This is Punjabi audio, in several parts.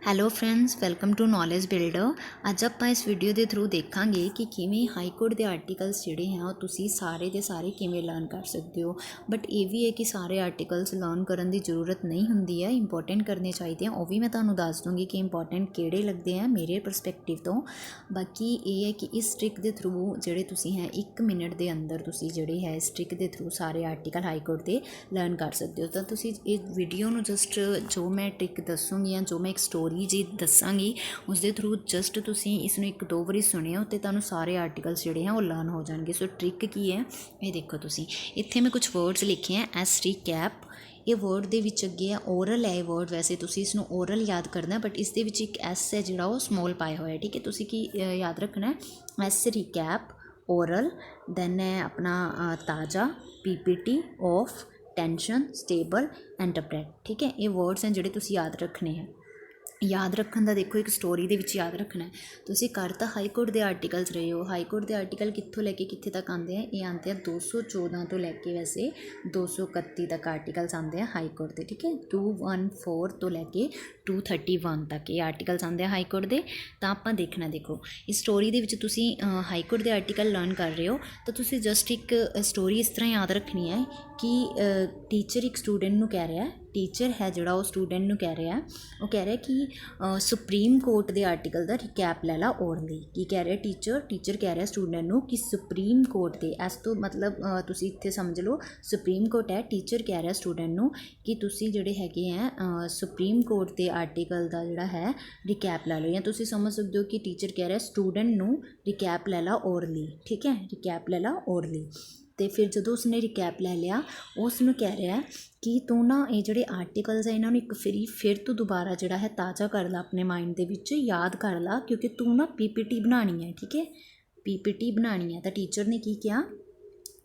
Hello friends, welcome to knowledge builder. ਅੱਜ ਆਪਾਂ ਇਸ ਵੀਡੀਓ ਦੇ ਥਰੂ ਦੇਖਾਂਗੇ ਕਿ ਕਿਵੇਂ ਹਾਈ ਕੋਰਟ ਦੇ ਆਰਟੀਕਲਸ ਜਿਹੜੇ ਹੈ ਉਹ ਤੁਸੀਂ ਸਾਰੇ ਦੇ ਸਾਰੇ ਕਿਵੇਂ ਲਰਨ ਕਰ ਸਕਦੇ ਹੋ। ਬਟ ਇਹ ਵੀ ਹੈ ਕਿ ਸਾਰੇ ਆਰਟੀਕਲਸ ਲਰਨ ਕਰਨ ਦੀ ਜ਼ਰੂਰਤ ਨਹੀਂ ਹੁੰਦੀ ਹੈ, ਇੰਪੋਰਟੈਂਟ ਕਰਨੇ ਚਾਹੀਦੇ ਆ। ਉਹ ਵੀ ਮੈਂ ਤੁਹਾਨੂੰ ਦੱਸ ਦੂੰਗੀ ਕਿ ਇੰਪੋਰਟੈਂਟ ਕਿਹੜੇ ਲੱਗਦੇ ਆ ਮੇਰੇ ਪਰਸਪੈਕਟਿਵ ਤੋਂ। ਬਾਕੀ ਇਹ ਹੈ ਕਿ ਇਸ ਟ੍ਰਿਕ ਦੇ ਥਰੂ ਜਿਹੜੇ ਤੁਸੀਂ ਹੈ 1 ਮਿੰਟ ਦੇ ਅੰਦਰ ਤੁਸੀਂ ਜਿਹੜੇ ਹੈ ਇਸ ਟ੍ਰਿਕ ਦੇ ਥਰੂ ਸਾਰੇ ਆਰਟੀਕਲ ਹਾਈ ਕੋਰਟ ਦੇ ਲਰਨ ਕਰ ਸਕਦੇ ਹੋ। ਤਾਂ ਤੁਸੀਂ ਇਹ ਵੀਡੀਓ ਨੂੰ ਜਸਟ ਜੋ ਮੈਂ ਟ੍ਰਿਕ ਦੱਸੂੰਗੀ ਜਾਂ ਜੋ ਮੈਂ ਇੱਕ ਸਟੋਰੀ ਜੀ ਦੱਸਾਂਗੀ ਉਸ ਦੇ ਥਰੂ ਜਸਟ ਤੁਸੀਂ ਇਸ ਨੂੰ 1-2 ਵਾਰੀ ਸੁਣਿਓ ਅਤੇ ਤੁਹਾਨੂੰ ਸਾਰੇ ਆਰਟੀਕਲਸ ਜਿਹੜੇ ਹੈ ਉਹ ਲਰਨ ਹੋ ਜਾਣਗੇ। ਸੋ ਟ੍ਰਿਕ ਕੀ ਹੈ ਇਹ ਦੇਖੋ। ਤੁਸੀਂ ਇੱਥੇ ਮੈਂ ਕੁਝ ਵਰਡਸ ਲਿਖੇ ਹੈ, ਐਸ ਰੀਕੈਪ। ਇਹ ਵਰਡ ਦੇ ਵਿੱਚ ਅੱਗੇ ਹੈ ਓਰਲ ਹੈ ਇਹ ਵਰਡ, ਵੈਸੇ ਤੁਸੀਂ ਇਸ ਨੂੰ ਓਰਲ ਯਾਦ ਕਰਨਾ ਬਟ ਇਸ ਦੇ ਵਿੱਚ ਇੱਕ ਐਸ ਹੈ ਜਿਹੜਾ ਉਹ ਸਮੋਲ ਪਾਇਆ ਹੋਇਆ, ਠੀਕ ਹੈ। ਤੁਸੀਂ ਕੀ ਯਾਦ ਰੱਖਣਾ, ਐਸ ਰੀਕੈਪ, ਓਰਲ, ਦੈਨ ਹੈ ਆਪਣਾ ਤਾਜ਼ਾ, PPT, of, tension, stable, interpret, ਠੀਕ ਹੈ। ਇਹ ਵਰਡਸ ਹੈ ਜਿਹੜੇ ਤੁਸੀਂ ਯਾਦ ਰੱਖਣੇ ਹੈ। ਯਾਦ ਰੱਖਣ ਦਾ ਦੇਖੋ, ਇੱਕ ਸਟੋਰੀ ਦੇ ਵਿੱਚ ਯਾਦ ਰੱਖਣਾ। ਤੁਸੀਂ ਕਰ ਤਾਂ ਹਾਈ ਕੋਰਟ ਦੇ ਆਰਟੀਕਲਸ ਰਹੇ ਹੋ। ਹਾਈ ਕੋਰਟ ਦੇ ਆਰਟੀਕਲ ਕਿੱਥੋਂ ਲੈ ਕੇ ਕਿੱਥੇ ਤੱਕ ਆਉਂਦੇ ਆ? ਇਹ ਆਉਂਦੇ ਆ 214 ਤੋਂ ਲੈ ਕੇ ਵੈਸੇ 231 ਤੱਕ ਆਰਟੀਕਲਸ ਆਉਂਦੇ ਆ ਹਾਈ ਕੋਰਟ ਦੇ, ਠੀਕ ਹੈ। 214 ਤੋਂ ਲੈ ਕੇ 231 ਤੱਕ ਇਹ ਆਰਟੀਕਲਸ ਆਉਂਦੇ ਆ ਹਾਈ ਕੋਰਟ ਦੇ। ਤਾਂ ਆਪਾਂ ਦੇਖਣਾ, ਦੇਖੋ ਇਸ ਸਟੋਰੀ ਦੇ ਵਿੱਚ ਤੁਸੀਂ ਹਾਈ ਕੋਰਟ ਦੇ ਆਰਟੀਕਲ ਲਰਨ ਕਰ ਰਹੇ ਹੋ ਤਾਂ ਤੁਸੀਂ ਜਸਟ ਇੱਕ ਸਟੋਰੀ ਇਸ ਤਰ੍ਹਾਂ ਯਾਦ ਰੱਖਣੀ ਹੈ ਕਿ ਟੀਚਰ ਇੱਕ ਸਟੂਡੈਂਟ ਨੂੰ ਕਹਿ ਰਿਹਾ, ਟੀਚਰ ਹੈ ਜਿਹੜਾ ਉਹ ਸਟੂਡੈਂਟ ਨੂੰ ਕਹਿ ਰਿਹਾ, ਉਹ ਕਹਿ ਰਿਹਾ ਕਿ ਸੁਪਰੀਮ ਕੋਰਟ ਦੇ ਆਰਟੀਕਲ ਦਾ ਰਿਕੈਪ ਲੈ ਲਾ ਓਰਲੀ। ਕੀ ਕਹਿ ਰਿਹਾ ਟੀਚਰ ਕਹਿ ਰਿਹਾ ਸਟੂਡੈਂਟ ਨੂੰ ਕਿ ਸੁਪਰੀਮ ਕੋਰਟ ਦੇ, ਇਸ ਤੋਂ ਮਤਲਬ ਤੁਸੀਂ ਇੱਥੇ ਸਮਝ ਲਓ ਸੁਪਰੀਮ ਕੋਰਟ ਹੈ। ਟੀਚਰ ਕਹਿ ਰਿਹਾ ਸਟੂਡੈਂਟ ਨੂੰ ਕਿ ਤੁਸੀਂ ਜਿਹੜੇ ਹੈਗੇ ਹੈ ਸੁਪਰੀਮ ਕੋਰਟ ਦੇ ਆਰਟੀਕਲ ਦਾ ਜਿਹੜਾ ਹੈ ਰਿਕੈਪ ਲੈ ਲਓ, ਜਾਂ ਤੁਸੀਂ ਸਮਝ ਸਕਦੇ ਹੋ ਕਿ ਟੀਚਰ ਕਹਿ ਰਿਹਾ ਸਟੂਡੈਂਟ ਨੂੰ ਰਿਕੈਪ ਲੈ ਲਾ ਓਰਲੀ, ਠੀਕ ਹੈ। ਰਿਕੈਪ ਲੈ ਲਾ ਓਰਲੀ। ਅਤੇ ਫਿਰ ਜਦੋਂ ਉਸਨੇ ਰਿਕੈਪ ਲੈ ਲਿਆ ਉਸ ਨੂੰ ਕਹਿ ਰਿਹਾ ਕਿ ਤੂੰ ਨਾ ਇਹ ਜਿਹੜੇ ਆਰਟੀਕਲਸ ਹੈ ਇਹਨਾਂ ਨੂੰ ਇੱਕ ਫਿਰ ਤੋਂ ਦੁਬਾਰਾ ਜਿਹੜਾ ਹੈ ਤਾਜ਼ਾ ਕਰ ਲਾ, ਆਪਣੇ ਮਾਈਂਡ ਦੇ ਵਿੱਚ ਯਾਦ ਕਰ ਲਾ, ਕਿਉਂਕਿ ਤੂੰ ਨਾ ਪੀਪੀਟੀ ਬਣਾਉਣੀ ਹੈ, ਠੀਕ ਹੈ। ਪੀਪੀਟੀ ਬਣਾਉਣੀ ਹੈ। ਤਾਂ ਟੀਚਰ ਨੇ ਕੀ ਕਿਹਾ,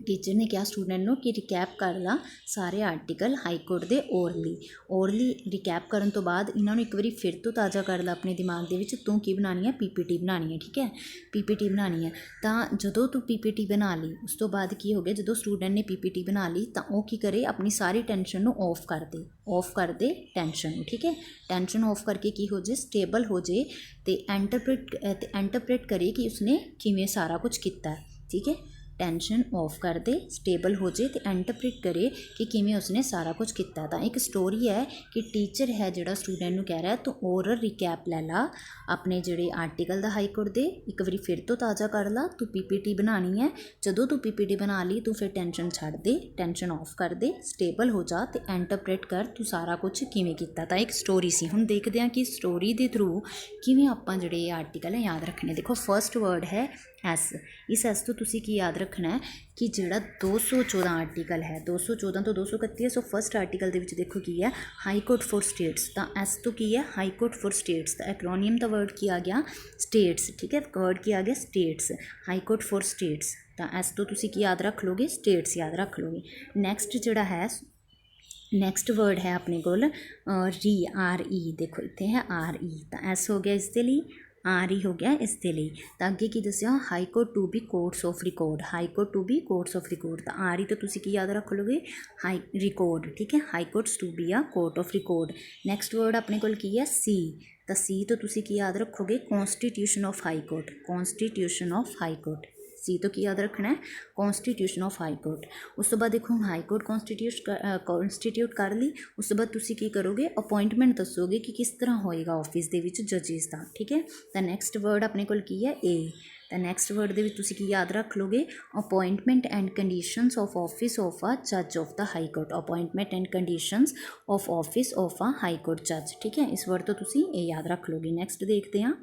ਟੀਚਰ ਨੇ ਕਿਹਾ ਸਟੂਡੈਂਟ ਨੂੰ ਕਿ ਰਿਕੈਪ ਕਰ ਲਾ ਸਾਰੇ ਆਰਟੀਕਲ ਹਾਈ ਕੋਰਟ ਦੇ ਓਰਲੀ ਰਿਕੈਪ ਕਰਨ ਤੋਂ ਬਾਅਦ ਇਹਨਾਂ ਨੂੰ ਇੱਕ ਵਾਰੀ ਫਿਰ ਤੋਂ ਤਾਜ਼ਾ ਕਰ ਲਾ ਆਪਣੇ ਦਿਮਾਗ ਦੇ ਵਿੱਚ। ਤੂੰ ਕੀ ਬਣਾਉਣੀ ਹੈ? ਪੀਪੀਟੀ ਬਣਾਉਣੀ ਹੈ, ਠੀਕ ਹੈ। ਪੀਪੀਟੀ ਬਣਾਉਣੀ ਹੈ। ਤਾਂ ਜਦੋਂ ਤੂੰ ਪੀਪੀਟੀ ਬਣਾ ਲਈ ਉਸ ਤੋਂ ਬਾਅਦ ਕੀ ਹੋ ਗਿਆ, ਜਦੋਂ ਸਟੂਡੈਂਟ ਨੇ ਪੀਪੀਟੀ ਬਣਾ ਲਈ ਤਾਂ ਉਹ ਕੀ ਕਰੇ, ਆਪਣੀ ਸਾਰੀ ਟੈਨਸ਼ਨ ਨੂੰ ਆਫ ਕਰ ਦੇ ਟੈਨਸ਼ਨ ਨੂੰ, ਠੀਕ ਹੈ। ਟੈਨਸ਼ਨ ਆਫ ਕਰਕੇ ਕੀ ਹੋ ਜੇ, ਸਟੇਬਲ ਹੋ ਜੇ ਅਤੇ ਇੰਟਰਪ੍ਰੇਟ ਕਰੇ ਕਿ ਉਸਨੇ ਕਿਵੇਂ ਸਾਰਾ ਕੁਝ ਕੀਤਾ, ਠੀਕ ਹੈ। ਟੈਨਸ਼ਨ ਆਫ ਕਰ ਦੇ, ਸਟੇਬਲ ਹੋ ਜੇ ਅਤੇ ਇੰਟਰਪ੍ਰੇਟ ਕਰੇ ਕਿ ਕਿਵੇਂ ਉਸਨੇ ਸਾਰਾ ਕੁਝ ਕੀਤਾ। ਤਾਂ ਇੱਕ ਸਟੋਰੀ ਹੈ ਕਿ ਟੀਚਰ ਹੈ ਜਿਹੜਾ ਸਟੂਡੈਂਟ ਨੂੰ ਕਹਿ ਰਿਹਾ ਤੂੰ ਓਰਲ ਰਿਕੈਪ ਲੈ ਲਾ ਆਪਣੇ ਜਿਹੜੇ ਆਰਟੀਕਲ ਦਾ ਹਾਈ ਕੋਰਟ ਦੇ, ਇੱਕ ਵਾਰੀ ਫਿਰ ਤੋਂ ਤਾਜ਼ਾ ਕਰ ਲਾ, ਤੂੰ ਪੀਪੀਟੀ ਬਣਾਉਣੀ ਹੈ। ਜਦੋਂ ਤੂੰ ਪੀਪੀਟੀ ਬਣਾ ਲਈ ਤੂੰ ਫਿਰ ਟੈਨਸ਼ਨ ਛੱਡ ਦੇ, ਟੈਨਸ਼ਨ ਆਫ ਕਰ ਦੇ, ਸਟੇਬਲ ਹੋ ਜਾ ਅਤੇ ਇੰਟਰਪ੍ਰੇਟ ਕਰ ਤੂੰ ਸਾਰਾ ਕੁਝ ਕਿਵੇਂ ਕੀਤਾ। ਤਾਂ ਇੱਕ ਸਟੋਰੀ ਸੀ। ਹੁਣ ਦੇਖਦੇ ਹਾਂ ਕਿ ਸਟੋਰੀ ਦੇ ਥਰੂ ਕਿਵੇਂ ਆਪਾਂ ਜਿਹੜੇ ਆਰਟੀਕਲ ਹੈ ਯਾਦ ਰੱਖਣੇ। ਦੇਖੋ ਫਸਟ ਵਰਡ ਹੈ ਐਸ। ਇਸ ਐਸ ਤੋਂ ਤੁਸੀਂ ਕੀ ਯਾਦ ਰੱਖਣਾ ਹੈ ਕਿ ਜਿਹੜਾ 214 ਆਰਟੀਕਲ ਹੈ, 214 ਤੋਂ 231 ਹੈ। ਸੋ ਫਸਟ ਆਰਟੀਕਲ ਦੇ ਵਿੱਚ ਦੇਖੋ ਕੀ ਹੈ, ਹਾਈ ਕੋਰਟ ਫॉर ਸਟੇਟਸ। ਤਾਂ ਐਸ ਤੋਂ ਕੀ ਹੈ, ਹਾਈ ਕੋਰਟ ਫॉर ਸਟੇਟਸ। ਤਾਂ ਐਕਰੋਨੀਅਮ ਦਾ ਵਰਡ ਕੀ ਆ ਗਿਆ, ਸਟੇਟਸ, ਠੀਕ ਹੈ। ਵਰਡ ਕੀ ਆ ਗਿਆ, states, high court for states. ਤਾਂ ਐਸ ਤੋਂ ਤੁਸੀਂ ਕੀ ਯਾਦ ਰੱਖ ਲਓਗੇ, ਸਟੇਟਸ ਯਾਦ ਰੱਖ ਲਓਗੇ। ਨੈਕਸਟ ਜਿਹੜਾ ਹੈ, ਨੈਕਸਟ ਵਰਡ ਹੈ ਆਪਣੇ ਕੋਲ RE। ਦੇਖੋ ਇੱਥੇ ਹੈ RE। ਤਾਂ ਐਸ ਹੋ ਗਿਆ ਇਸ ਦੇ ਲਈ, RE ਹੋ ਗਿਆ ਇਸ ਦੇ ਲਈ। ਤਾਂ ਅੱਗੇ ਕੀ ਦੱਸਿਆ, high court to be courts of record, high court to be courts of record. ਤਾਂ RE ਤੋਂ ਤੁਸੀਂ ਕੀ ਯਾਦ ਰੱਖ ਲਓਗੇ, ਹਾਈ ਰਿਕਾਰਡ, ਠੀਕ ਹੈ। High courts to be a court of record. Next word ਆਪਣੇ ਕੋਲ ਕੀ ਹੈ, C। ਤਾਂ C ਤੋਂ ਤੁਸੀਂ ਕੀ ਯਾਦ ਰੱਖੋਗੇ, constitution of high court, constitution of high court. C ਤੋਂ ਕੀ ਯਾਦ ਰੱਖਣਾ ਹੈ, ਕੌਂਸਟੀਟਿਊਸ਼ਨ ਆਫ ਹਾਈ ਕੋਰਟ। ਉਸ ਤੋਂ ਬਾਅਦ ਦੇਖੋ ਹੁਣ ਹਾਈ ਕੋਰਟ ਕੌਂਸਟੀਟਿਊਟ ਕਰ ਲਈ। ਉਸ ਤੋਂ ਬਾਅਦ ਤੁਸੀਂ ਕੀ ਕਰੋਗੇ, ਅਪੋਇੰਟਮੈਂਟ ਦੱਸੋਗੇ ਕਿ ਕਿਸ ਤਰ੍ਹਾਂ ਹੋਏਗਾ ਆਫਿਸ ਦੇ ਵਿੱਚ ਜੱਜਿਸ ਦਾ, ਠੀਕ ਹੈ। ਤਾਂ ਨੈਕਸਟ ਵਰਡ ਆਪਣੇ ਕੋਲ ਕੀ ਹੈ, A। ਤਾਂ ਨੈਕਸਟ ਵਰਡ ਦੇ ਵਿੱਚ ਤੁਸੀਂ ਕੀ ਯਾਦ ਰੱਖ ਲਓਗੇ, appointment and conditions of office of a ਜੱਜ of the high court, appointment and conditions of office of a high court ਜੱਜ, ਠੀਕ ਹੈ। ਇਸ ਵਰਡ ਤੋਂ ਤੁਸੀਂ ਇਹ ਯਾਦ ਰੱਖ ਲਓਗੇ। ਨੈਕਸਟ ਦੇਖਦੇ ਹਾਂ।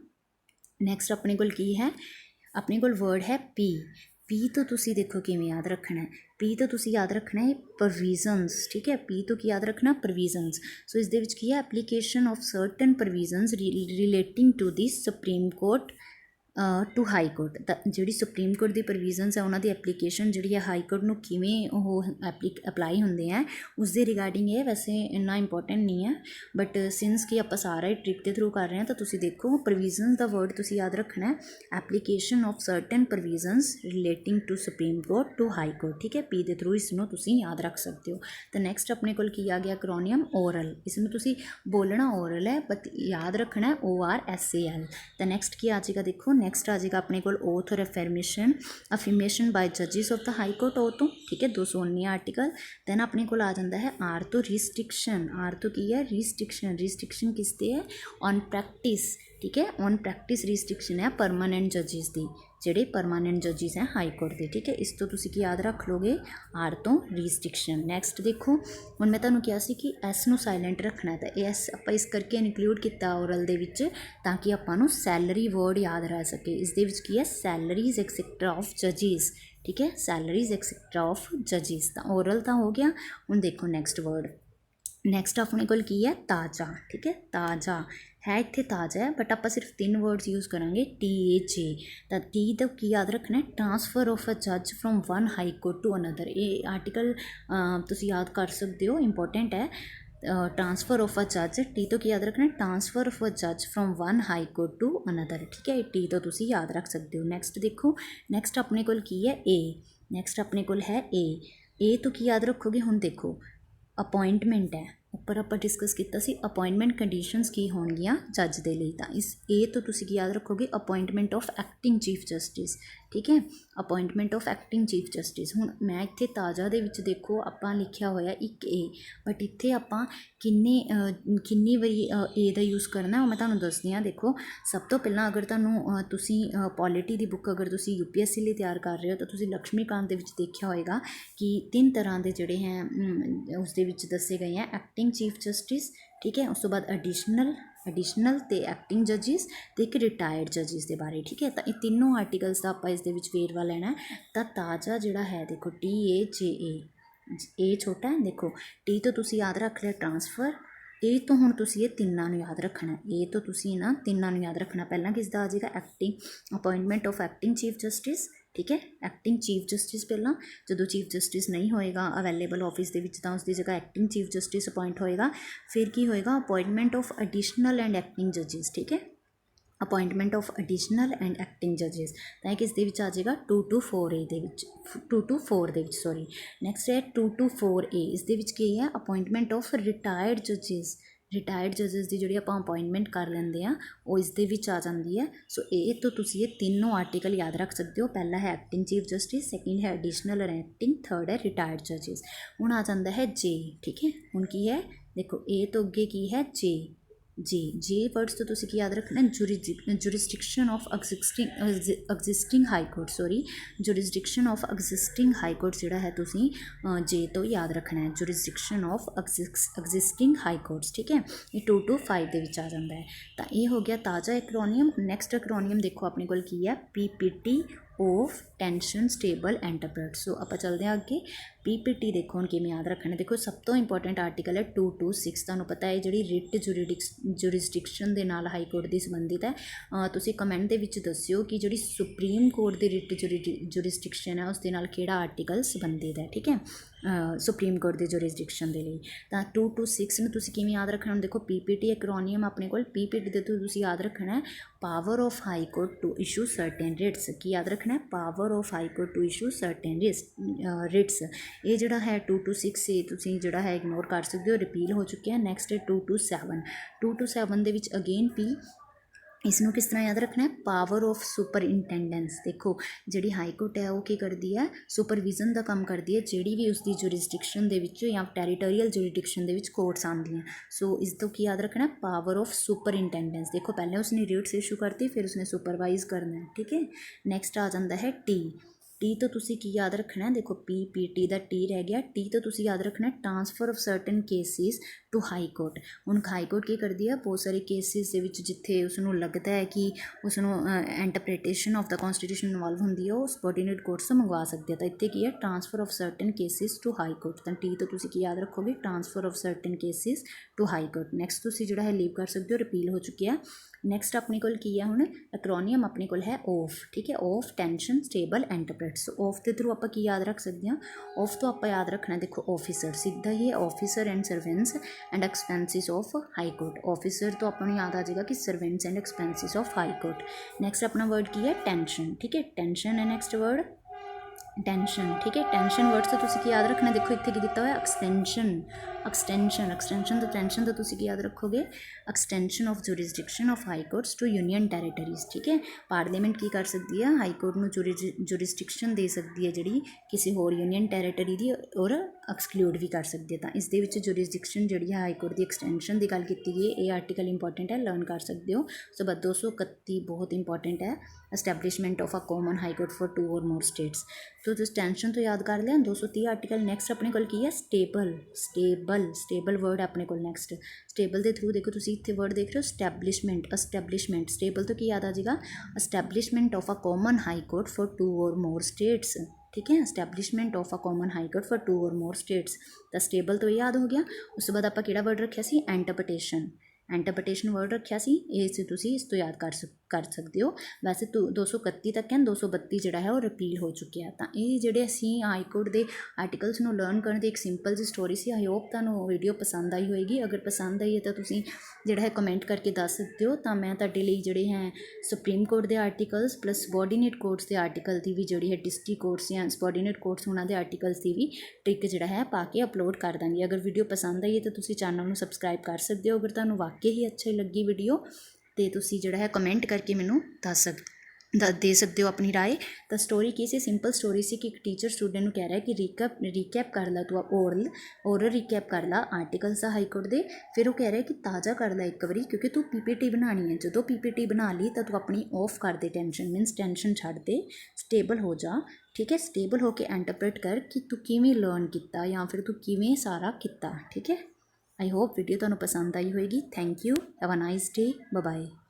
ਨੈਕਸਟ ਆਪਣੇ ਕੋਲ ਕੀ ਹੈ, ਆਪਣੇ ਕੋਲ ਵਰਡ ਹੈ P ਤੋਂ ਤੁਸੀਂ ਦੇਖੋ ਕਿਵੇਂ ਯਾਦ ਰੱਖਣਾ ਹੈ। P ਤੋਂ ਤੁਸੀਂ ਯਾਦ ਰੱਖਣਾ ਹੈ ਪ੍ਰੋਵੀਜ਼ਨਸ, ਠੀਕ ਹੈ। P ਤੋਂ ਕੀ ਯਾਦ ਰੱਖਣਾ, ਪ੍ਰੋਵੀਜ਼ਨਸ। ਸੋ ਇਸ ਦੇ ਵਿੱਚ ਕੀ ਹੈ, application of certain provisions relating to the supreme court to high court. ਤਾਂ ਜਿਹੜੀ ਸੁਪਰੀਮ ਕੋਰਟ ਦੀ ਪ੍ਰੋਵੀਜ਼ਨਸ ਹੈ ਉਹਨਾਂ ਦੀ ਐਪਲੀਕੇਸ਼ਨ ਜਿਹੜੀ ਹੈ ਹਾਈ ਕੋਰਟ ਨੂੰ ਕਿਵੇਂ ਉਹ ਅਪਲਾਈ ਹੁੰਦੇ ਹੈ ਉਸ ਦੇ ਰਿਗਾਰਡਿੰਗ ਇਹ ਵੈਸੇ ਇੰਨਾ ਇੰਪੋਰਟੈਂਟ ਨਹੀਂ ਹੈ, ਬਟ ਸਿੰਸ ਕਿ ਆਪਾਂ ਸਾਰਾ ਹੀ ਟ੍ਰਿਕ ਦੇ ਥਰੂ ਕਰ ਰਹੇ ਹਾਂ ਤਾਂ ਤੁਸੀਂ ਦੇਖੋ ਪ੍ਰੋਵੀਜ਼ਨਸ ਦਾ ਵਰਡ ਤੁਸੀਂ ਯਾਦ ਰੱਖਣਾ ਹੈ, application of certain provisions relating to supreme court to high court, ਠੀਕ ਹੈ। ਪੀ ਦੇ ਥਰੂ ਇਸ ਨੂੰ ਤੁਸੀਂ ਯਾਦ ਰੱਖ ਸਕਦੇ ਹੋ। ਤਾਂ ਨੈਕਸਟ ਆਪਣੇ ਕੋਲ ਕੀ ਆ ਗਿਆ ਐਕਰੋਨੀਅਮ ਓਰਲ। ਇਸ ਨੂੰ ਤੁਸੀਂ ਬੋਲਣਾ ਓਰਲ ਹੈ ਬਟ ਯਾਦ ਰੱਖਣਾ ORSAL। ਤਾਂ ਨੈਕਸਟ ਕੀ ਆ ਜਾਏਗਾ ਦੇਖੋ, ਨੈਕਸਟ ਆ ਜਾਏਗਾ ਆਪਣੇ ਕੋਲ ਓਥ ਔਰ ਅਫਰਮੇਸ਼ਨ ਬਾਈ ਜੱਜਿਸ ਆਫ ਦਾ ਹਾਈ ਕੋਰਟ, ਉਹ ਤੋਂ ਠੀਕ ਹੈ 219 ਆਰਟੀਕਲ। ਦੈਨ ਆਪਣੇ ਕੋਲ ਆ ਜਾਂਦਾ ਹੈ ਆਰ ਤੋਂ ਰਿਸਟ੍ਰਿਕਸ਼ਨ। ਆਰ ਤੋਂ ਕੀ ਹੈ ਰਿਸਟ੍ਰਿਕਸ਼ਨ। ਰਿਸਟ੍ਰਿਕਸ਼ਨ ਕਿਸ ਤੇ ਹੈ ਔਨ ਪ੍ਰੈਕਟਿਸ, ਠੀਕ ਹੈ ਔਨ ਪ੍ਰੈਕਟਿਸ ਰਿਸਟ੍ਰਿਕਸ਼ਨ ਹੈ ਪਰਮਾਨੈਂਟ ਜੱਜਿਸ ਦੀ, ਜਿਹੜੇ ਪਰਮਾਨੈਂਟ ਜੱਜਿਸ ਹੈ ਹਾਈ ਕੋਰਟ ਦੇ, ਠੀਕ ਹੈ। ਇਸ ਤੋਂ ਤੁਸੀਂ ਕੀ ਯਾਦ ਰੱਖ ਲਓਗੇ ਆਰ ਤੋਂ ਰਿਸਟ੍ਰਿਕਸ਼ਨ। ਨੈਕਸਟ ਦੇਖੋ ਹੁਣ ਮੈਂ ਤੁਹਾਨੂੰ ਕਿਹਾ ਸੀ ਕਿ ਐਸ ਨੂੰ ਸਾਇਲੈਂਟ ਰੱਖਣਾ, ਤਾਂ ਇਹ ਐਸ ਆਪਾਂ ਇਸ ਕਰਕੇ ਇਨਕਲੂਡ ਕੀਤਾ ਓਰਲ ਦੇ ਵਿੱਚ ਤਾਂ ਕਿ ਆਪਾਂ ਨੂੰ ਸੈਲਰੀ ਵਰਡ ਯਾਦ ਰਹਿ ਸਕੇ। ਇਸ ਦੇ ਵਿੱਚ ਕੀ ਹੈ ਸੈਲਰੀਜ਼ ਐਕਸੈਟਰਾ ਆਫ ਜੱਜਿਸ, ਠੀਕ ਹੈ ਸੈਲਰੀਜ਼ ਐਕਸੈਟਰਾ ਆਫ ਜੱਜਿਸ। ਤਾਂ ਓਰਲ ਤਾਂ ਹੋ ਗਿਆ। ਹੁਣ ਦੇਖੋ ਨੈਕਸਟ ਵਰਡ, ਨੈਕਸਟ ਆਪਣੇ ਕੋਲ ਕੀ ਹੈ ਤਾਜ਼ਾ, ਠੀਕ ਹੈ ਤਾਜ਼ਾ ਹੈ ਇੱਥੇ ਤਾਜ਼ਾ ਹੈ ਬਟ ਆਪਾਂ ਸਿਰਫ 3 ਵਰਡਸ ਯੂਜ਼ ਕਰਾਂਗੇ TAJ। ਤਾਂ ਟੀ ਦਾ ਕੀ ਯਾਦ ਰੱਖਣਾ ਟ੍ਰਾਂਸਫਰ ਆਫ ਅ ਜੱਜ from one high court to another. ਇਹ ਆਰਟੀਕਲ ਤੁਸੀਂ ਯਾਦ ਕਰ ਸਕਦੇ ਹੋ, ਇੰਪੋਰਟੈਂਟ ਹੈ। ट्रांसफर ऑफ अ जज टी तो की याद रखना ट्रांसफर ऑफ अ जज from one high court to another, ठीक है टी तो तुसी याद रख सकते हो। नैक्सट देखो नैक्सट अपने कोल की है ए। नैक्सट अपने कोल है ए तो की याद रखोगे हुण देखो अपॉइंटमेंट है ਉੱਪਰ ਆਪਾਂ ਡਿਸਕਸ ਕੀਤਾ ਸੀ अपॉइंटमेंट कंडीशनस ਕੀ ਹੋਣਗੀਆਂ ਜੱਜ ਦੇ ਲਈ। ਤਾਂ ਇਸ ਇਹ ਤੋਂ ਤੁਸੀਂ ਕੀ ਯਾਦ ਰੱਖੋਗੇ appointment of acting chief justice, ठीक है appointment of acting chief justice. ਹੁਣ ਮੈਂ ਇੱਥੇ ਤਾਜ਼ਾ ਦੇ ਵਿੱਚ ਦੇਖੋ ਆਪਾਂ ਲਿਖਿਆ ਹੋਇਆ ਇੱਕ ਏ ਬਟ ਇੱਥੇ ਆਪਾਂ ਕਿੰਨੀ ਵਾਰੀ ਏ ਦਾ ਯੂਜ਼ ਕਰਨਾ ਉਹ ਮੈਂ ਤੁਹਾਨੂੰ ਦੱਸਦੀ ਹਾਂ। ਦੇਖੋ ਸਭ ਤੋਂ ਪਹਿਲਾਂ ਅਗਰ ਤੁਹਾਨੂੰ ਤੁਸੀਂ ਪੋਲਿਟੀ ਦੀ ਬੁੱਕ ਅਗਰ ਤੁਸੀਂ UPSC ਲਈ ਤਿਆਰ ਕਰ ਰਹੇ ਹੋ ਤਾਂ ਤੁਸੀਂ ਲਕਸ਼ਮੀਕਾਂਤ ਦੇ ਵਿੱਚ ਦੇਖਿਆ ਹੋਏਗਾ ਕਿ 3 ਤਰ੍ਹਾਂ ਦੇ ਜਿਹੜੇ ਹੈ ਉਸ ਦੇ ਵਿੱਚ ਦੱਸੇ ਗਏ ਹੈ ਐਕਟਿੰਗ ਚੀਫ ਜਸਟਿਸ, ठीक है। उस तो बाद एडिशनल तो एक्टिंग जजिस तो एक रिटायर्ड जजिस के बारे, ठीक है। तो ये तीनों आर्टिकल्स का आप इस वेरवा लेना है। तो ताज़ा जोड़ा है देखो TAJA ए छोटा है देखो टी तो तुसी याद रख लिया ट्रांसफर ए तो हुण तुसी ये तिन्नां नूं याद रखना ए तो तुसी ना तिन्नां नूं याद रखना। पहला किसदा आ जाएगा acting appointment of acting chief justice, ठीक है एक्टिंग चीफ जस्टिस पहला जो चीफ जस्टिस नहीं होएगा अवेलेबल ऑफिस के तो उसकी जगह एक्टिंग चीफ जस्टिस अपॉइंट होएगा। फिर की होएगा appointment of additional and acting जजिस, ठीक है appointment of additional and acting जजिस। तो किस दे विच आ जाएगा 2 to 4A दे विच 2 to 4 दे विच सॉरी। नैक्सट है 2 to 4A इस दे विच की है अपॉइंटमेंट ऑफ रिटायर्ड जजिस। रिटायर्ड जजिस की जी आप अपॉइंटमेंट कर लेंगे हैं वो इस दे विच आ जाती है। सो ये तो तुसी ये तीनों आर्टिकल याद रख सकते हो। पहला है एक्टिंग चीफ जस्टिस, सैकेंड है एडिशनल और एक्टिंग, थर्ड है रिटायर्ड जजिस। हुण आ जाता है जे, ठीक है हुण की है देखो ए तो अगे की है जे वर्ड्स तो तुसी की याद रखना jurisdiction of existing high court sorry jurisdiction of existing high court जिहड़ा है तुसी जे तो याद रखना है jurisdiction of existing high courts, ठीक है ये 2 to 5 दे विच आ जाता है। तो ये हो गया ताज़ा एक्रोनियम। नैक्सट एक्रोनियम देखो अपने कोल की है PPT of tension stable interpret. So आप चलते हैं अगे PPT देखो हम किमें याद रखना। देखो सब तो इंपॉर्टेंट आर्टिकल है 2 to 6 तुहानूं पता है जी रिट जुरिस्डिक्शन के नाल हाई कोर्ट की संबंधित है। तुसीं कमेंट दे विच दस्सिओ कि जी सुप्रीम कोर्ट की रिट जुरिस्डिक्शन है उसके नाल किहड़ा आर्टिकल संबंधित है, ठीक है सुप्रीम कोर्ट की जुरिस्डिक्शन के लिए। तो 2 to 6 में तुसीं किवें याद रखना। देखो PPT एक्रोनियम अपने कोल PPT दे तुसीं याद रखना है power of high court to issue certain writs. की याद रखना है power of high court to issue certain writs. ये जोड़ा है 2 to 6 ये तुसीं जोड़ा है इग्नोर कर सकते हो, रिपील हो चुके हैं। नैक्सट है 2 to 7 2 to 7 they which again P इसनों किस तरह याद रखना है पावर ऑफ सुपरिंटेंडेंस। देखो जी हाई कोर्ट है वो की करती है सुपरविजन का काम करती है जी भी उसकी जुरिस्डिक्शन के या टैरीटोरीयल जुरिस्डिक्शन के कोर्ट्स आती हैं। सो इस तो की याद रखना है पावर ऑफ सुपरिंटेंडेंस। देखो पहले उसने रिट्स इशू करती फिर उसने सुपरवाइज करना है, ठीक है। नैक्सट आ जाता है टी ਟੀ ਤੋਂ ਤੁਸੀਂ ਕੀ ਯਾਦ ਰੱਖਣਾ, ਦੇਖੋ PPT ਦਾ ਟੀ ਰਹਿ ਗਿਆ, ਟੀ ਤੋਂ ਤੁਸੀਂ ਯਾਦ ਰੱਖਣਾ transfer of certain cases to high court. ਹੁਣ ਹਾਈ ਕੋਰਟ ਕੀ ਕਰਦੀ ਹੈ, ਬਹੁਤ ਸਾਰੇ ਕੇਸਿਸ ਦੇ ਵਿੱਚ ਜਿੱਥੇ ਉਸਨੂੰ ਲੱਗਦਾ ਹੈ ਕਿ ਉਸਨੂੰ ਇੰਟਰਪ੍ਰੀਟੇਸ਼ਨ ਆਫ ਦਾ ਕੌਨਸਟੀਟਿਊਸ਼ਨ ਇਨਵੋਲਵ ਹੁੰਦੀ ਹੈ, ਉਹ ਸਬੋਰਡੀਨੇਟ ਕੋਰਟਸ ਤੋਂ ਮੰਗਵਾ ਸਕਦੇ ਆ। ਤਾਂ ਇੱਥੇ ਕੀ ਹੈ, transfer of certain cases to high court. ਤਾਂ ਟੀ ਤੋਂ ਤੁਸੀਂ ਕੀ ਯਾਦ ਰੱਖੋਗੇ, transfer of certain cases to high court. Next ਤੁਸੀਂ ਜਿਹੜਾ ਹੈ ਲੀਵ ਕਰ ਸਕਦੇ ਹੋ, ਰਿਪੀਲ ਹੋ ਚੁੱਕਿਆ। ਨੈਕਸਟ ਆਪਣੇ ਕੋਲ ਕੀ ਹੈ, ਹੁਣ ਐਕਰੋਨੀਅਮ ਆਪਣੇ ਕੋਲ ਹੈ OF, ਠੀਕ ਹੈ, OF tension stable interpret. So OF ਦੇ ਥਰੂ ਆਪਾਂ ਕੀ ਯਾਦ ਰੱਖ ਸਕਦੇ ਹਾਂ, OF ਤੋਂ ਆਪਾਂ ਯਾਦ ਰੱਖਣਾ, ਦੇਖੋ ਆਫਿਸਰ, ਸਿੱਧਾ ਹੀ officer and servants and expenses of high court. Officer ਤੋਂ ਆਪਾਂ ਨੂੰ ਯਾਦ ਆ ਜਾਏਗਾ ਕਿ servants and expenses of high court. Next ਆਪਣਾ ਵਰਡ ਕੀ ਹੈ, ਟੈਂਸ਼ਨ, ਠੀਕ ਹੈ, ਟੈਂਸ਼ਨ ਹੈ ਨੈਕਸਟ ਵਰਡ, ਟੈਂਸ਼ਨ, ਠੀਕ ਹੈ। ਟੈਂਸ਼ਨ ਵਰਡ ਤੋਂ ਤੁਸੀਂ ਕੀ ਯਾਦ ਰੱਖਣਾ, ਦੇਖੋ ਇੱਥੇ ਕੀ ਦਿੱਤਾ ਹੋਇਆ, ਐਕਸਟੈਂਸ਼ਨ, ਐਕਸਟੈਂਸ਼ਨ ਤੋਂ ਟੈਂਸ਼ਨ ਤੋਂ ਤੁਸੀਂ ਕੀ ਯਾਦ ਰੱਖੋਗੇ, extension of jurisdiction of high courts to union territories, ਠੀਕ ਹੈ। ਪਾਰਲੀਮੈਂਟ ਕੀ ਕਰ ਸਕਦੀ ਹੈ, ਹਾਈ ਕੋਰਟ ਨੂੰ ਜੂਰਿਸਡਿਕਸ਼ਨ ਦੇ ਸਕਦੀ ਹੈ ਜਿਹੜੀ ਕਿਸੇ ਹੋਰ ਯੂਨੀਅਨ ਟੈਰੀਟਰੀ ਦੀ, ਔਰ ਐਕਸਕਲੂਡ ਵੀ ਕਰ ਸਕਦੀ ਹੈ। ਤਾਂ ਇਸ ਦੇ ਵਿੱਚ ਜੂਰਿਸਡਿਕਸ਼ਨ ਜਿਹੜੀ ਹੈ ਹਾਈ ਕੋਰਟ ਦੀ ਐਕਸਟੈਂਸ਼ਨ ਦੀ ਗੱਲ ਕੀਤੀ ਗਈ ਹੈ। ਇਹ ਆਰਟੀਕਲ ਇੰਪੋਰਟੈਂਟ ਹੈ, ਲਰਨ ਕਰ ਸਕਦੇ ਹੋ। ਸੋ ਬਾਅਦ 231 ਬਹੁਤ ਇੰਪੋਰਟੈਂਟ ਹੈ, establishment of a common high court for 2 or more states. तो ਤੁਸੀਂ ਟੈਂਸ਼ਨ ਤੋਂ ਯਾਦ ਕਰ ਲਿਆ। 230 ਆਰਟੀਕਲ। ਨੈਕਸਟ ਆਪਣੇ ਕੋਲ ਕੀ ਹੈ, ਸਟੇਬਲ ਵਰਡ ਆਪਣੇ ਕੋਲ। ਨੈਕਸਟ ਸਟੇਬਲ ਦੇ ਥਰੂ ਦੇਖੋ ਤੁਸੀਂ ਇੱਥੇ ਵਰਡ ਦੇਖ ਰਹੇ ਹੋ, ਐਸਟੈਬਲਿਸ਼ਮੈਂਟ। ਸਟੇਬਲ ਤੋਂ ਕੀ ਯਾਦ ਆ ਜਾਏਗਾ, establishment of a common high court for 2 or more states, ठीक है, establishment of a common high court for 2 or more states. तो स्टेबल तो याद हो गया। उस तो बाद आप किहड़ा वर्ड रखा सी, एंटरप्रिटेशन वर्ड रखा सी, ये तुसी इस तो याद कर सकते हो। वैसे 231 तक है, 232 जिहड़ा है वो रिपील हो चुके हैं। तो ये जिहड़े असीं हाई कोर्ट के आर्टिकल्स नूं लर्न करन दी एक सिंपल जी स्टोरी सी। आई होप तुहानूं वीडियो पसंद आई होएगी। अगर पसंद आई है तो तुसीं जिहड़ा है कमेंट करके दस सकते हो। तो मैं तुहाडे लई जिहड़े हैं सुप्रीम कोर्ट के आर्टिकल्स प्लस सबॉर्डीनेट कोर्ट्स के आर्टिकल की भी जिहड़ी है डिस्ट्रिक्ट कोर्ट्स या सबॉर्डीनेट कोर्ट्स उन्हां दे आर्टिकल्स की भी ट्रिक जिहड़ा है पा के अपलोड कर दांगी। अगर वीडियो पसंद आई है तो तुसीं चैनल नूं सबसक्राइब कर सकते हो। अगर तुहानूं वाकई ही अच्छी लगी वीडियो तो तुसी जिहड़ा है कमेंट करके मैनू दे सकते हो अपनी राय। तो स्टोरी की सी, सिंपल स्टोरी सी कि एक टीचर स्टूडेंट कह रहा है कि रीकैप कर ला तू, ओरल रीकैप कर ला आर्टिकल्स हाई कोर्ट दे। फिर वो कह रहा है कि ताज़ा कर ला एक बारी, क्योंकि तू PPT बनानी है। जो PPT बना ली तो तू अपनी ऑफ कर दे टेंशन, मीनस टेंशन छड़ दे, स्टेबल हो जा, ठीक है। स्टेबल होके इंटरप्रेट कर कि तू किवें लर्न किया या फिर तू किवें सारा किया, ठीक है। आई होप वीडियो तुहानूं पसंद आई होएगी। Thank you, have a nice day, bye bye.